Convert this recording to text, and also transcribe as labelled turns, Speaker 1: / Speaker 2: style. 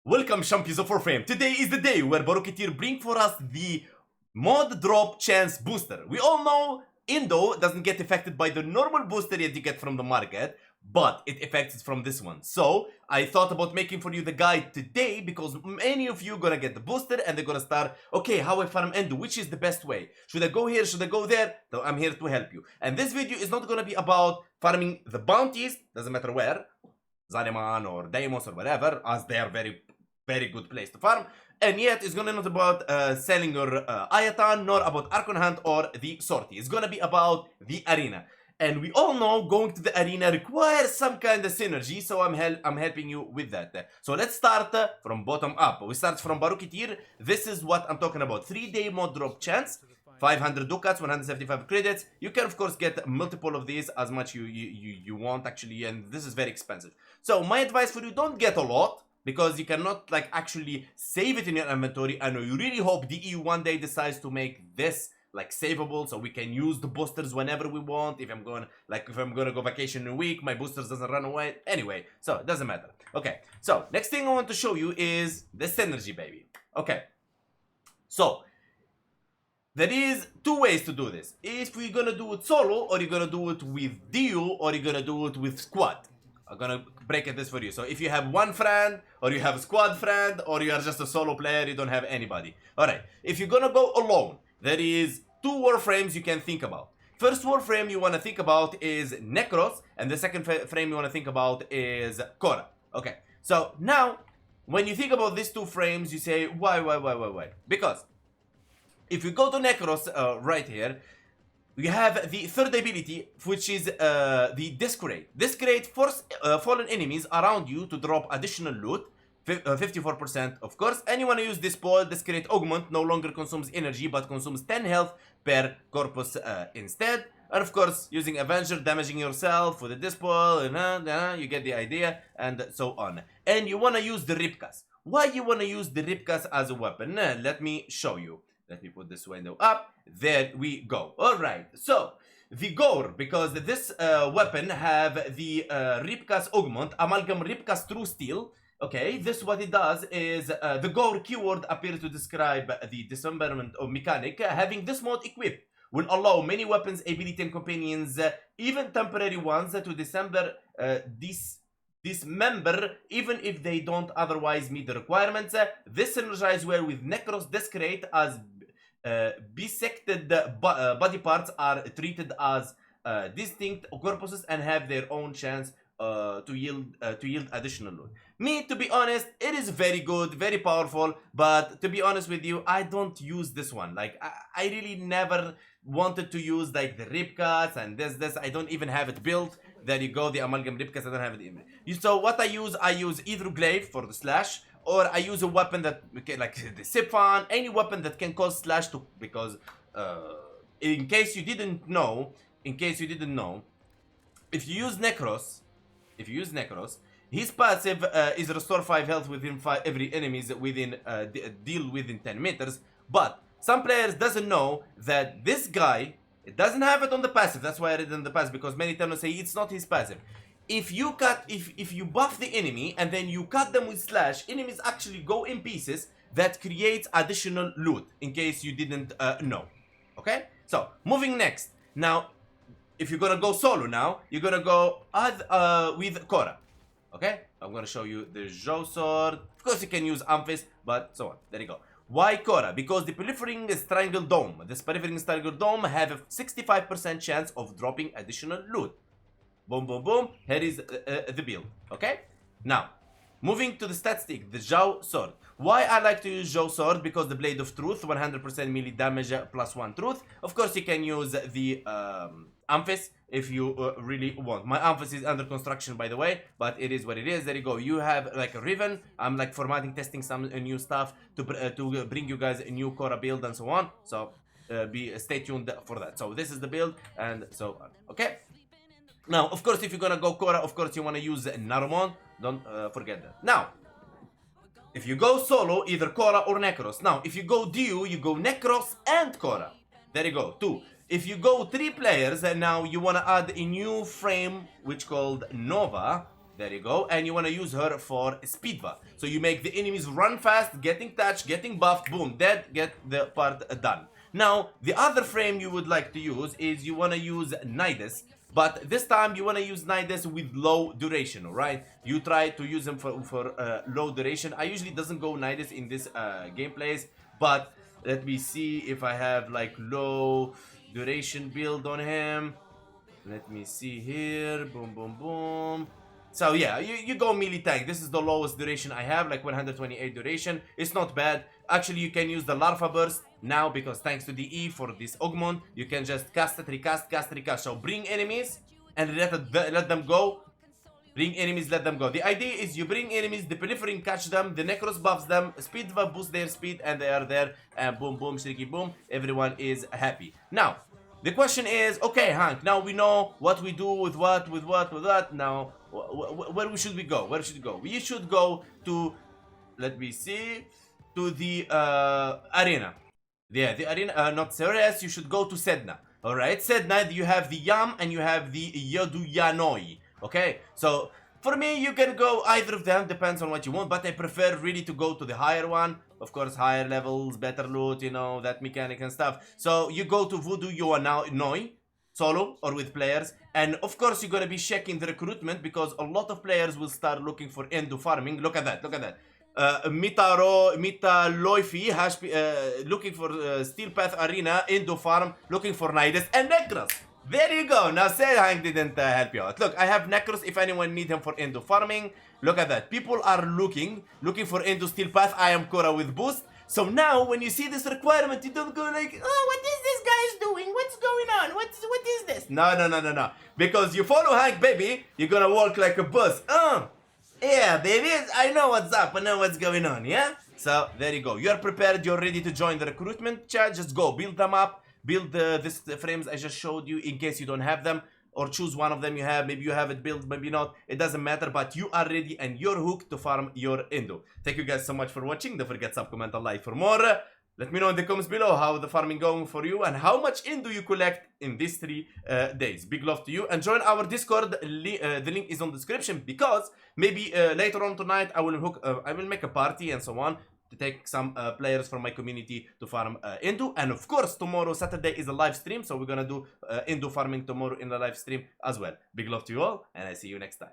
Speaker 1: Welcome champions of Warframe. Today is the day where Baroketeer bring for us the mod drop chance booster. We all know ENDO doesn't get affected by the normal booster that you get from the market, but it affects from this one. So I thought about making for you the guide today because many of you gonna get the booster and they're gonna start, okay, how I farm ENDO, which is the best way? Should I go here? Should I go there? So I'm here to help you. And this video is not gonna be about farming the bounties, doesn't matter where, Zariman or Deimos or whatever, as they are very good place to farm, and yet it's gonna not about selling your Ayatan, nor about Archon Hunt or the sortie. It's gonna be about the arena, and we all know going to the arena requires some kind of synergy, so I'm helping you with that. So let's start from bottom up. We start from Baroketeer. This is what I'm talking about. 3-day mod drop chance, 500 ducats, 175 credits. You can of course get multiple of these as much you want actually, and this is very expensive. So my advice for you, don't get a lot, because you cannot like actually save it in your inventory. I know you really hope the EU one day decides to make this like savable so we can use the boosters whenever we want. If I'm gonna go vacation in a week, my boosters doesn't run away anyway, so it doesn't matter. Okay, so next thing I want to show you is the synergy, baby. Okay, so there is two ways to do this. If we're gonna do it solo, or you're gonna do it with duo, or you're gonna do it with squad. I'm gonna break this for you. So if you have one friend, or you have a squad friend, or you are just a solo player, you don't have anybody. Alright, if you're gonna go alone, there is two warframes you can think about. First warframe you wanna think about is Necros, and the second frame you wanna think about is Korra. Okay, so now, when you think about these two frames, you say, why? Because if you go to Necros right here, we have the third ability, which is the Discrete. Discrete force fallen enemies around you to drop additional loot, 54% of course, and you want to use this spoil. Discrete augment no longer consumes energy but consumes 10 health per corpus instead. And of course, using Avenger, damaging yourself with the dispoil, you get the idea, and so on. And you want to use the Ripkas. Why you want to use the Ripkas as a weapon? Let me show you. Let me put this window up. There we go. Alright, so the Gore, because this weapon have the Ripkas Augment, Amalgam Ripkas True Steel. Okay, this what it does is the Gore keyword appears to describe the dismemberment of mechanic. Having this mode equipped will allow many weapons, ability, and companions, even temporary ones, to dismember even if they don't otherwise meet the requirements. This synergizes well with Necros Discrete, as bisected body parts are treated as distinct corpuses and have their own chance to yield additional loot. Me, to be honest, it is very good, very powerful, but to be honest with you, I don't use this one. Like I really never wanted to use like the Ripkas and this. I don't even have it built. There you go, the Amalgam Ripkas, I don't have it in. So what I use either Glaive for the slash, or I use a weapon that, like the Siphon, any weapon that can cause slash to, because in case you didn't know, if you use Necros, his passive is restore 5 health within every enemies within deal within 10 meters, but some players doesn't know that this guy, it doesn't have it on the passive. That's why I read it on the passive, because many times say it's not his passive. If you buff the enemy and then you cut them with slash, enemies actually go in pieces. That creates additional loot, in case you didn't know. Okay, so moving next. Now, if you're gonna go solo now, you're gonna go with Korra. Okay, I'm gonna show you the Zhou sword. Of course you can use Amphis, but so on. There you go. Why Korra? Because the Proliferating Strangle Dome. This Proliferating Strangle Dome have a 65% chance of dropping additional loot. Boom, boom, boom. Here is the build. Okay? Now, moving to the stat stick, the Zhou sword. Why I like to use Zhou sword? Because the Blade of Truth, 100% melee damage plus 1 truth. Of course, you can use the Amphis if you really want. My Amphis is under construction, by the way, but it is what it is. There you go. You have like a Riven. I'm like formatting, testing some new stuff to bring you guys a new Korra build and so on. So stay tuned for that. So this is the build and so on. Okay. Now, of course, if you're gonna go Korra, of course you wanna use Narumon. Don't forget that. Now, if you go solo, either Korra or Necros. Now, if you go duo, you go Necros and Korra. There you go. 2. If you go 3 players, and now you wanna add a new frame which called Nova. There you go. And you want to use her for speedva. So you make the enemies run fast, getting touched, getting buffed, boom, dead, get the part done. Now, the other frame you would like to use is you want to use Nidus. But this time you want to use Nidus with low duration, alright? You try to use him for low duration. I usually doesn't go Nidus in this gameplays, but let me see if I have like low duration build on him. Let me see here. Boom, boom, boom. So yeah, you go melee tank. This is the lowest duration I have, like 128 duration. It's not bad. Actually, you can use the Larva Burst now because thanks to the E for this Ogmon, you can just cast it, recast, cast, recast. So bring enemies and let them go. Bring enemies, let them go. The idea is you bring enemies, the Peripherin catch them, the Necros buffs them, speed buff boosts their speed, and they are there, and boom, boom, shriky, boom, everyone is happy. Now, the question is, okay, Hank, now we know what we do with what. Now, where should we go? Where should we go? We should go to, let me see, to the arena. Yeah, the arena, not Ceres, you should go to Sedna. Alright, Sedna, you have the Yam and you have the Yoduyanoi. Okay, so for me, you can go either of them, depends on what you want, but I prefer really to go to the higher one. Of course, higher levels, better loot, you know, that mechanic and stuff. So you go to Voodoo Yoanoi, solo or with players, and of course you're gonna be checking the recruitment because a lot of players will start looking for ENDO farming. Look at that, look at that. Mita Loifi, looking for Steel Path Arena, ENDO farm, looking for Nidus and Necros. There you go. Now say Hank didn't help you out. Look, I have Necros if anyone need him for ENDO farming. Look at that. People are looking for ENDO Steel Path. I am Korra with boost. So now when you see this requirement, you don't go like, oh, what is this guy's doing? What's going on? What is this? No. Because you follow Hank, baby, you're gonna walk like a boss. Yeah, baby, I know what's up. I know what's going on, yeah? So there you go. You're prepared. You're ready to join the recruitment chat. Just go build them up. Build these frames I just showed you in case you don't have them, or choose one of them you have. Maybe you have it built, maybe not. It doesn't matter, but you are ready and you're hooked to farm your ENDO. Thank you guys so much for watching. Don't forget to comment and like for more. Let me know in the comments below how the farming going for you and how much ENDO you collect in these 3 days. Big love to you and join our Discord. The link is on the description because maybe later on tonight I will make a party and so on, to take some players from my community to farm ENDO. And of course, tomorrow, Saturday, is a live stream. So we're gonna do ENDO farming tomorrow in the live stream as well. Big love to you all, and I see you next time.